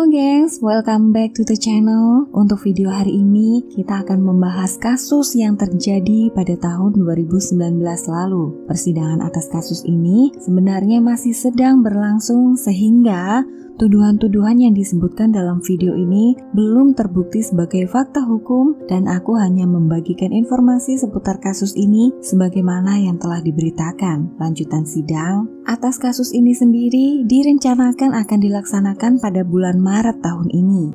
gengs, welcome back to the channel. Untuk video hari ini, kita akan membahas kasus yang terjadi pada tahun 2019 lalu. Persidangan atas kasus ini sebenarnya masih sedang berlangsung sehingga tuduhan-tuduhan yang disebutkan dalam video ini belum terbukti sebagai fakta hukum dan aku hanya membagikan informasi seputar kasus ini sebagaimana yang telah diberitakan. Lanjutan sidang atas kasus ini sendiri direncanakan akan dilaksanakan pada bulan Maret tahun ini.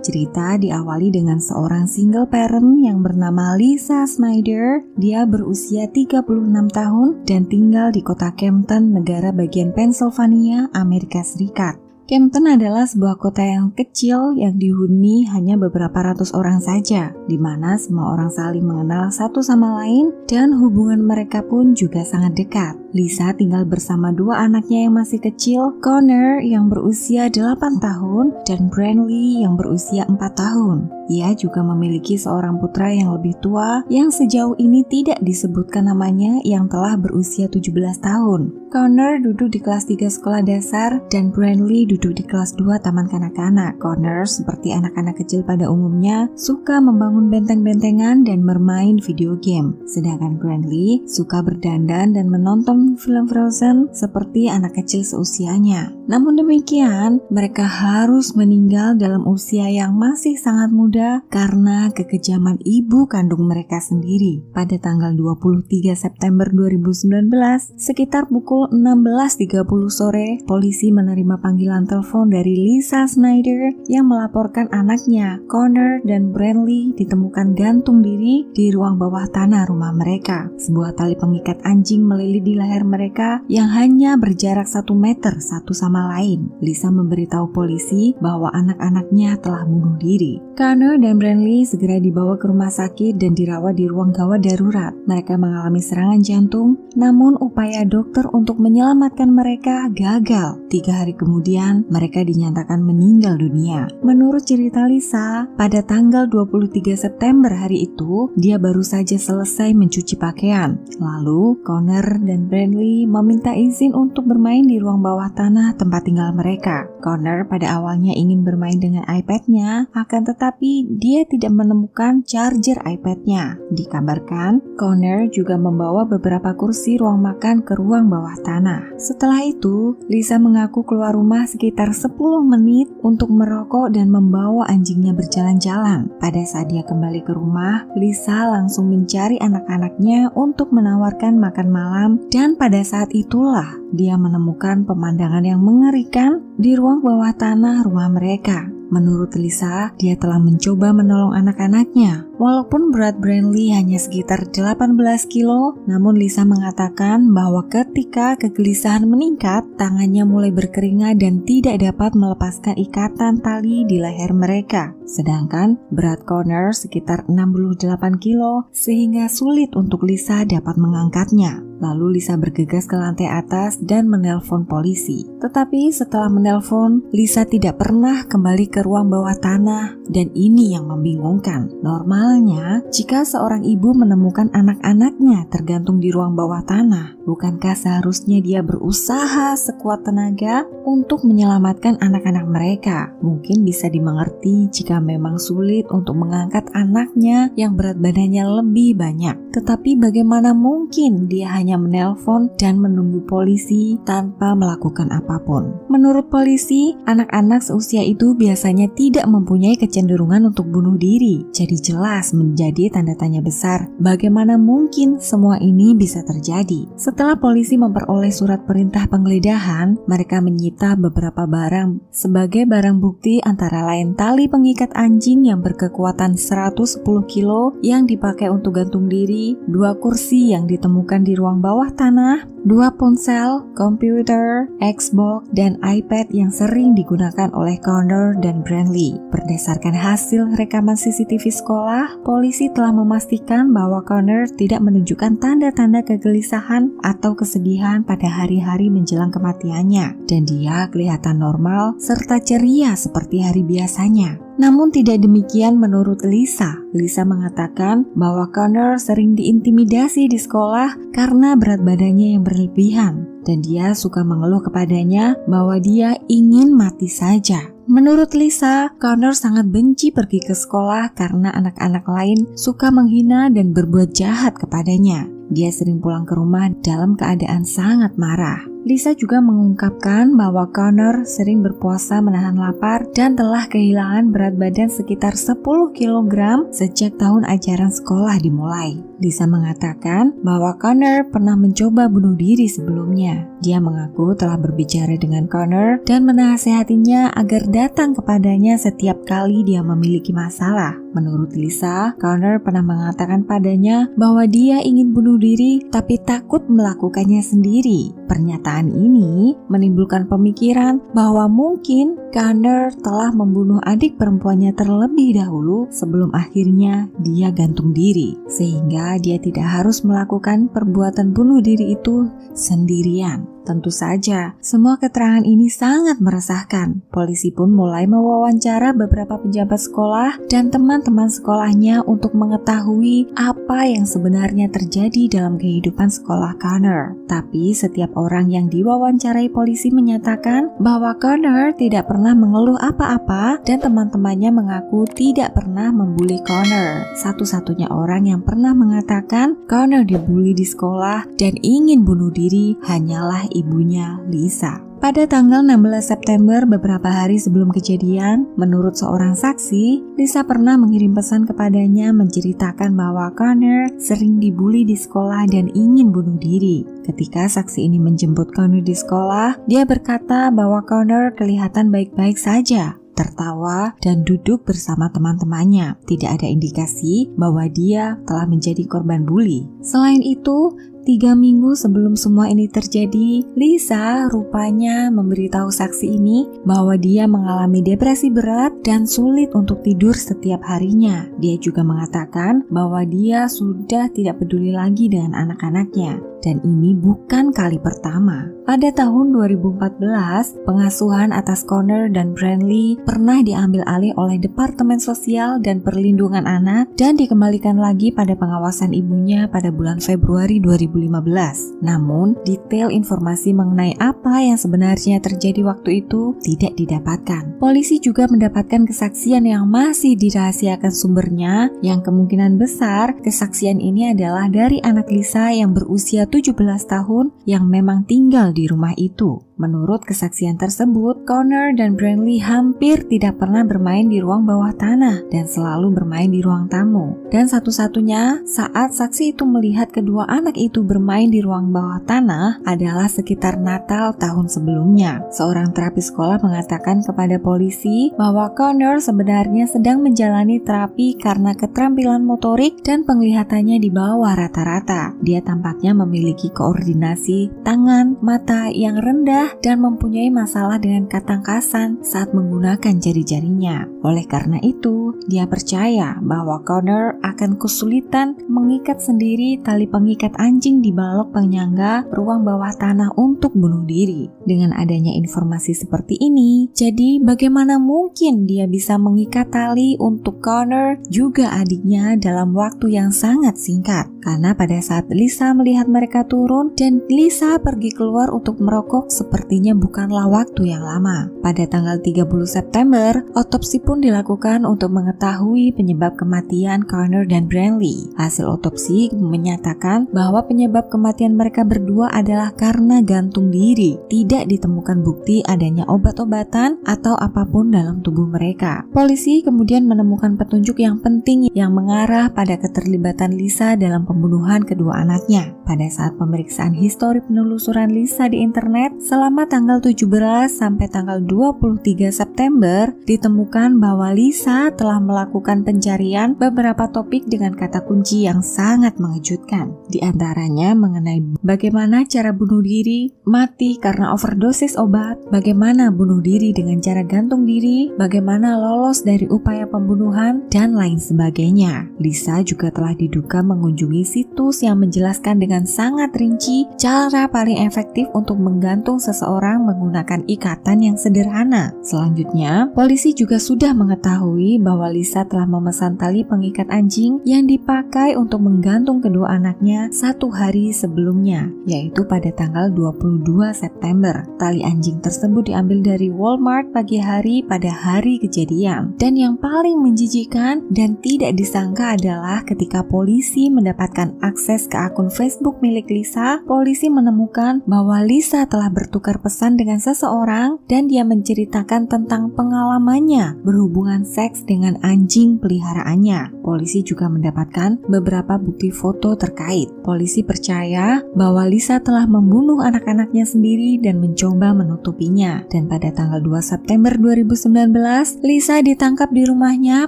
Cerita diawali dengan seorang single parent yang bernama Lisa Snyder. Dia berusia 36 tahun dan tinggal di kota Campton, negara bagian Pennsylvania, Amerika Serikat. Campton adalah sebuah kota yang kecil yang dihuni hanya beberapa ratus orang saja, di mana semua orang saling mengenal satu sama lain dan hubungan mereka pun juga sangat dekat. Lisa tinggal bersama dua anaknya yang masih kecil, Connor yang berusia 8 tahun dan Brantley yang berusia 4 tahun. Ia juga memiliki seorang putra yang lebih tua yang sejauh ini tidak disebutkan namanya yang telah berusia 17 tahun. Connor duduk di kelas 3 sekolah dasar dan Brantley duduk di kelas 2 taman kanak-kanak. Connor seperti anak-anak kecil pada umumnya suka membangun benteng-bentengan dan bermain video game. Sedangkan Brantley suka berdandan dan menonton film Frozen seperti anak kecil seusianya. Namun demikian, mereka harus meninggal dalam usia yang masih sangat muda karena kekejaman ibu kandung mereka sendiri. Pada tanggal 23 September 2019, sekitar pukul 16.30 sore, polisi menerima panggilan telepon dari Lisa Snyder yang melaporkan anaknya, Connor dan Brantley ditemukan gantung diri di ruang bawah tanah rumah mereka. Sebuah tali pengikat anjing melilit di leher mereka yang hanya berjarak 1 meter satu sama lain. Lisa memberitahu polisi bahwa anak-anaknya telah bunuh diri. Connor dan Brantley segera dibawa ke rumah sakit dan dirawat di ruang gawat darurat. Mereka mengalami serangan jantung, namun upaya dokter untuk menyelamatkan mereka gagal. 3 hari kemudian, mereka dinyatakan meninggal dunia. Menurut cerita Lisa, pada tanggal 23 September hari itu, dia baru saja selesai mencuci pakaian. Lalu, Connor dan Brantley meminta izin untuk bermain di ruang bawah tanah tempat tinggal mereka. Connor pada awalnya ingin bermain dengan iPad-nya, akan tetapi dia tidak menemukan charger iPad-nya. Dikabarkan, Connor juga membawa beberapa kursi ruang makan ke ruang bawah tanah. Setelah itu, Lisa mengaku keluar rumah sekitar 10 menit untuk merokok dan membawa anjingnya berjalan-jalan. Pada saat dia kembali ke rumah, Lisa langsung mencari anak-anaknya untuk menawarkan makan malam dan pada saat itulah dia menemukan pemandangan yang mengerikan di ruang bawah tanah rumah mereka. Menurut Lisa, dia telah mencoba menolong anak-anaknya. Walaupun berat Brantley hanya sekitar 18 kilo, namun Lisa mengatakan bahwa ketika kegelisahan meningkat, tangannya mulai berkeringat dan tidak dapat melepaskan ikatan tali di leher mereka. Sedangkan berat Connor sekitar 68 kilo, sehingga sulit untuk Lisa dapat mengangkatnya. Lalu Lisa bergegas ke lantai atas dan menelpon polisi. Tetapi setelah menelpon, Lisa tidak pernah kembali ke ruang bawah tanah dan ini yang membingungkan. Normalnya, jika seorang ibu menemukan anak-anaknya tergantung di ruang bawah tanah, bukankah seharusnya dia berusaha sekuat tenaga untuk menyelamatkan anak-anak mereka? Mungkin bisa dimengerti jika memang sulit untuk mengangkat anaknya yang berat badannya lebih banyak. Tetapi bagaimana mungkin dia hanya menelpon dan menunggu polisi tanpa melakukan apapun? Menurut polisi, anak-anak seusia itu biasanya tidak mempunyai kecenderungan untuk bunuh diri. Jadi jelas menjadi tanda tanya besar, bagaimana mungkin semua ini bisa terjadi? Setelah polisi memperoleh surat perintah penggeledahan, mereka menyita beberapa barang sebagai barang bukti antara lain tali pengikat anjing yang berkekuatan 110 kilo yang dipakai untuk gantung diri, 2 kursi yang ditemukan di ruang bawah tanah, 2 ponsel, komputer, Xbox, dan iPad yang sering digunakan oleh Connor dan Brantley. Berdasarkan hasil rekaman CCTV sekolah, polisi telah memastikan bahwa Connor tidak menunjukkan tanda-tanda kegelisahan atau kesedihan pada hari-hari menjelang kematiannya, dan dia kelihatan normal serta ceria seperti hari biasanya. Namun tidak demikian menurut Lisa. Lisa mengatakan bahwa Connor sering diintimidasi di sekolah karena berat badannya yang berlebihan, dan dia suka mengeluh kepadanya bahwa dia ingin mati saja. Menurut Lisa, Connor sangat benci pergi ke sekolah karena anak-anak lain suka menghina dan berbuat jahat kepadanya. Dia sering pulang ke rumah dalam keadaan sangat marah. Lisa juga mengungkapkan bahwa Connor sering berpuasa menahan lapar dan telah kehilangan berat badan sekitar 10 kg sejak tahun ajaran sekolah dimulai. Lisa mengatakan bahwa Connor pernah mencoba bunuh diri sebelumnya. Dia mengaku telah berbicara dengan Connor dan menasihatinya agar datang kepadanya setiap kali dia memiliki masalah. Menurut Lisa, Connor pernah mengatakan padanya bahwa dia ingin bunuh diri tapi takut melakukannya sendiri. Pernyataan ini menimbulkan pemikiran bahwa mungkin Connor telah membunuh adik perempuannya terlebih dahulu sebelum akhirnya dia gantung diri, sehingga dia tidak harus melakukan perbuatan bunuh diri itu sendirian. Tentu saja, semua keterangan ini sangat meresahkan. Polisi pun mulai mewawancara beberapa pejabat sekolah dan teman-teman sekolahnya untuk mengetahui apa yang sebenarnya terjadi dalam kehidupan sekolah Connor. Tapi setiap orang yang diwawancarai polisi menyatakan bahwa Connor tidak pernah mengeluh apa-apa dan teman-temannya mengaku tidak pernah membuli Connor. Satu-satunya orang yang pernah mengatakan Connor dibully di sekolah dan ingin bunuh diri hanyalah ibunya Lisa. Pada tanggal 16 September, beberapa hari sebelum kejadian, menurut seorang saksi, Lisa pernah mengirim pesan kepadanya menceritakan bahwa Connor sering dibully di sekolah dan ingin bunuh diri. Ketika saksi ini menjemput Connor di sekolah, dia berkata bahwa Connor kelihatan baik-baik saja, tertawa dan duduk bersama teman-temannya. Tidak ada indikasi bahwa dia telah menjadi korban bully. Selain itu, 3 minggu sebelum semua ini terjadi, Lisa rupanya memberitahu saksi ini bahwa dia mengalami depresi berat dan sulit untuk tidur setiap harinya. Dia juga mengatakan bahwa dia sudah tidak peduli lagi dengan anak-anaknya. Dan ini bukan kali pertama. Pada tahun 2014, pengasuhan atas Connor dan Brantley pernah diambil alih oleh Departemen Sosial dan Perlindungan Anak dan dikembalikan lagi pada pengawasan ibunya pada bulan Februari 2015. Namun, detail informasi mengenai apa yang sebenarnya terjadi waktu itu tidak didapatkan. Polisi juga mendapatkan kesaksian yang masih dirahasiakan sumbernya, yang kemungkinan besar kesaksian ini adalah dari anak Lisa yang berusia 17 tahun yang memang tinggal di rumah itu. Menurut kesaksian tersebut, Connor dan Brantley hampir tidak pernah bermain di ruang bawah tanah dan selalu bermain di ruang tamu. Dan satu-satunya saat saksi itu melihat kedua anak itu bermain di ruang bawah tanah adalah sekitar Natal tahun sebelumnya. Seorang terapis sekolah mengatakan kepada polisi bahwa Connor sebenarnya sedang menjalani terapi karena keterampilan motorik dan penglihatannya di bawah rata-rata. Dia tampaknya memiliki koordinasi tangan, mata yang rendah dan mempunyai masalah dengan ketangkasan saat menggunakan jari-jarinya. Oleh karena itu, dia percaya bahwa Connor akan kesulitan mengikat sendiri tali pengikat anjing di balok penyangga ruang bawah tanah untuk bunuh diri. Dengan adanya informasi seperti ini, jadi bagaimana mungkin dia bisa mengikat tali untuk Connor juga adiknya dalam waktu yang sangat singkat? Karena pada saat Lisa melihat mereka turun dan Lisa pergi keluar untuk merokok, sepertinya bukanlah waktu yang lama. Pada tanggal 30 September, otopsi pun dilakukan untuk mengetahui penyebab kematian Connor dan Brantley. Hasil otopsi menyatakan bahwa penyebab kematian mereka berdua adalah karena gantung diri. Tidak ditemukan bukti adanya obat-obatan atau apapun dalam tubuh mereka. Polisi kemudian menemukan petunjuk yang penting yang mengarah pada keterlibatan Lisa dalam pembunuhan kedua anaknya. Pada saat pemeriksaan histori penelusuran Lisa di internet, selama selama tanggal 17 sampai tanggal 23 September, ditemukan bahwa Lisa telah melakukan pencarian beberapa topik dengan kata kunci yang sangat mengejutkan. Di antaranya mengenai bagaimana cara bunuh diri, mati karena overdosis obat, bagaimana bunuh diri dengan cara gantung diri, bagaimana lolos dari upaya pembunuhan, dan lain sebagainya. Lisa juga telah diduga mengunjungi situs yang menjelaskan dengan sangat rinci cara paling efektif untuk menggantung seseorang menggunakan ikatan yang sederhana. Selanjutnya, polisi juga sudah mengetahui bahwa Lisa telah memesan tali pengikat anjing yang dipakai untuk menggantung kedua anaknya 1 hari sebelumnya, yaitu pada tanggal 22 September. Tali anjing tersebut diambil dari Walmart pagi hari pada hari kejadian. Dan yang paling menjijikan dan tidak disangka adalah ketika polisi mendapatkan akses ke akun Facebook milik Lisa, polisi menemukan bahwa Lisa telah bertukar pesan dengan seseorang dan dia menceritakan tentang pengalamannya berhubungan seks dengan anjing peliharaannya. Polisi juga mendapatkan beberapa bukti foto terkait. Polisi percaya bahwa Lisa telah membunuh anak-anaknya sendiri dan mencoba menutupinya. Dan pada tanggal 2 September 2019, Lisa ditangkap di rumahnya.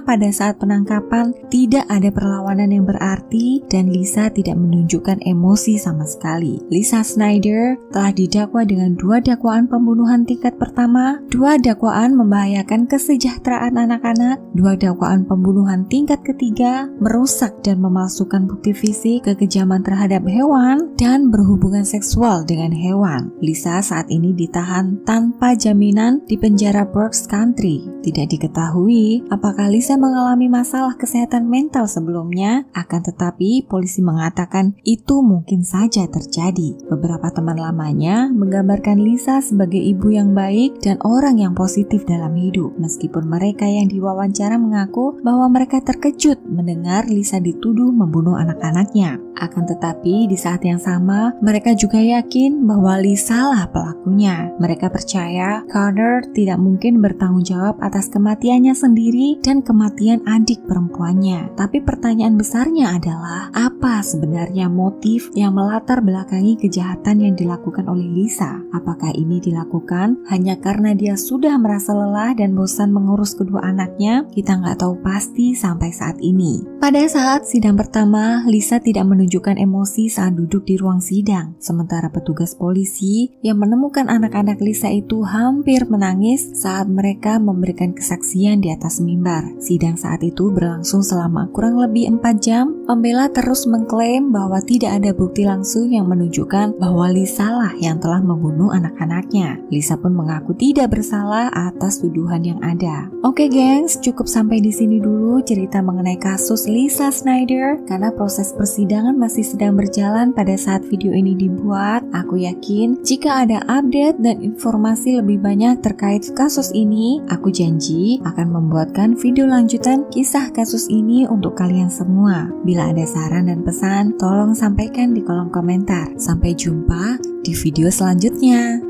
Pada saat penangkapan, tidak ada perlawanan yang berarti dan Lisa tidak menunjukkan emosi sama sekali. Lisa Snyder telah didakwa dengan 2 dakwaan pembunuhan tingkat pertama, 2 dakwaan membahayakan kesejahteraan anak-anak, 2 dakwaan pembunuhan tingkat ketiga, merusak dan memalsukan bukti fisik, kekejaman terhadap hewan, dan berhubungan seksual dengan hewan. Lisa saat ini ditahan tanpa jaminan di penjara Berks County. Tidak diketahui apakah Lisa mengalami masalah kesehatan mental sebelumnya, akan tetapi polisi mengatakan itu mungkin saja terjadi. Beberapa teman lamanya menggambarkan Lisa sebagai ibu yang baik dan orang yang positif dalam hidup, meskipun mereka yang diwawancara mengaku bahwa mereka terkejut mendengar Lisa dituduh membunuh anak-anaknya. Akan tetapi di saat yang sama, mereka juga yakin bahwa Lisa lah pelakunya. Mereka percaya Connor tidak mungkin bertanggung jawab atas kematiannya sendiri dan kematian adik perempuannya. Tapi pertanyaan besarnya adalah, apa sebenarnya motif yang melatar belakangi kejahatan yang dilakukan oleh Lisa? Apakah ini dilakukan hanya karena dia sudah merasa lelah dan bosan mengurus kedua anaknya? Kita nggak tahu pasti sampai saat ini. Pada saat sidang pertama, Lisa tidak menunjukkan emosi saat duduk di ruang sidang. Sementara petugas polisi yang menemukan anak-anak Lisa itu hampir menangis saat mereka memberikan kesaksian di atas mimbar. Sidang saat itu berlangsung selama kurang lebih 4 jam. Pembela terus mengklaim bahwa tidak ada bukti langsung yang menunjukkan bahwa Lisa lah yang telah membunuh anak-anaknya. Lisa pun mengaku tidak bersalah atas tuduhan yang ada. Oke gengs, cukup sampai di sini dulu cerita mengenai kasus Lisa Snyder. Karena proses persidangan masih sedang berjalan pada saat video ini dibuat, aku yakin jika ada update dan informasi lebih banyak terkait kasus ini, aku janji akan membuatkan video lanjutan kisah kasus ini untuk kalian semua. Bila ada saran dan pesan, tolong sampaikan di kolom komentar. Sampai jumpa di video selanjutnya.